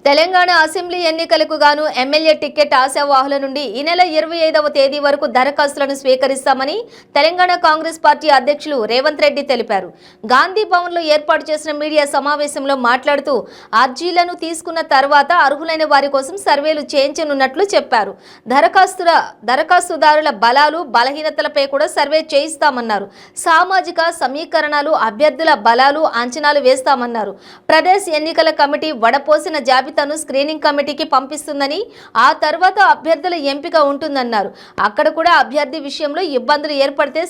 Telangana assembly ఎన్నికలకు గాను MLA ticket ఆశావాహుల నుండి ఈ నెల 25వ తేదీ వరకు దరఖాస్తులను స్వీకరిస్తామని తెలంగాణ కాంగ్రెస్ పార్టీ అధ్యక్షులు రేవంత్ రెడ్డి తెలిపారు. గాంధీ భవన్లో ఏర్పాటు చేసిన మీడియా సమావేశంలో మాట్లాడుతూ అర్జీలను తీసుకున్న తర్వాత అర్హులైన వారి కోసం సర్వేలు చేయించనున్నట్లు చెప్పారు. దరఖాస్తుదారుల బలాలు బలహీనతలపై కూడా సర్వే చేయిస్తామన్నారు. సామాజిక సమీకరణాలు అభ్యర్థుల బలాలు అంచనాలు వేస్తామన్నారు. ప్రదేశ్ ఎన్నికల కమిటీ వడపోసిన జాబితాను స్క్రీనింగ్ కమిటీకి పంపిస్తుందని, ఆ తర్వాత అభ్యర్థుల ఎంపిక ఉంటుందన్నారు. అక్కడ కూడా అభ్యర్థి విషయంలో ఇబ్బందులు ఏర్పడితే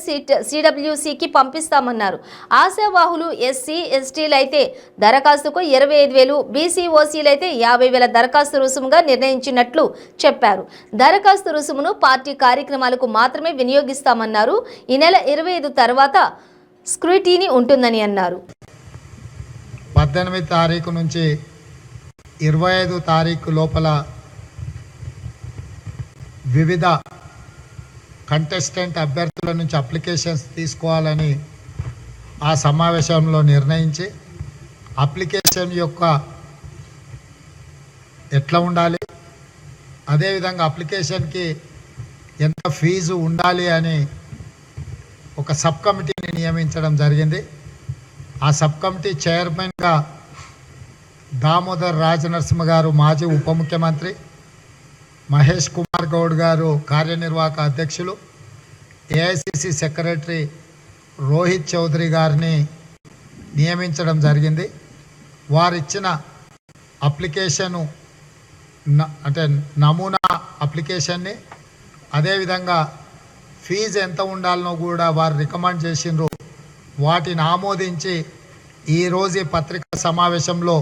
సిడబ్ల్యూసికి పంపిస్తామన్నారు. ఆశావాహులు ఎస్సీ ఎస్టీలు అయితే దరఖాస్తుకు 25,000, బీసీ ఓసీలు అయితే 50,000 దరఖాస్తు రుసుముగా నిర్ణయించినట్లు చెప్పారు. దరఖాస్తు రుసుమును పార్టీ కార్యక్రమాలకు మాత్రమే వినియోగిస్తామన్నారు. ఈ నెల 25 తర్వాత స్క్రూటినీ ఉంటుందని అన్నారు. 18 తారీఖు నుంచి 25 తారీఖు లోపల వివిధ కంటెస్టెంట్ అభ్యర్థుల నుంచి అప్లికేషన్స్ తీసుకోవాలని ఆ సమావేశంలో నిర్ణయించి, అప్లికేషన్ యొక్క ఎట్లా ఉండాలి, అదేవిధంగా అప్లికేషన్కి ఎంత ఫీజు ఉండాలి అని ఒక సబ్ కమిటీని నియమించడం జరిగింది. ఆ సబ్ కమిటీ చైర్మన్గా దామోదర్ రాజనరసింహ గారు మాజీ ఉప ముఖ్యమంత్రి, మహేష్ కుమార్ గౌడ్ గారు కార్యనిర్వాహక అధ్యక్షులు, ఏఐసిసి సెక్రటరీ రోహిత్ చౌదరి గారిని నియమించడం జరిగింది. వారిచ్చిన అప్లికేషను అంటే నమూనా అప్లికేషన్ని, అదేవిధంగా ఫీజు ఎంత ఉండాలనో కూడా వారు రికమెండ్ చేసిండ్రు. వాటిని ఆమోదించి ఈరోజు పత్రికా సమావేశంలో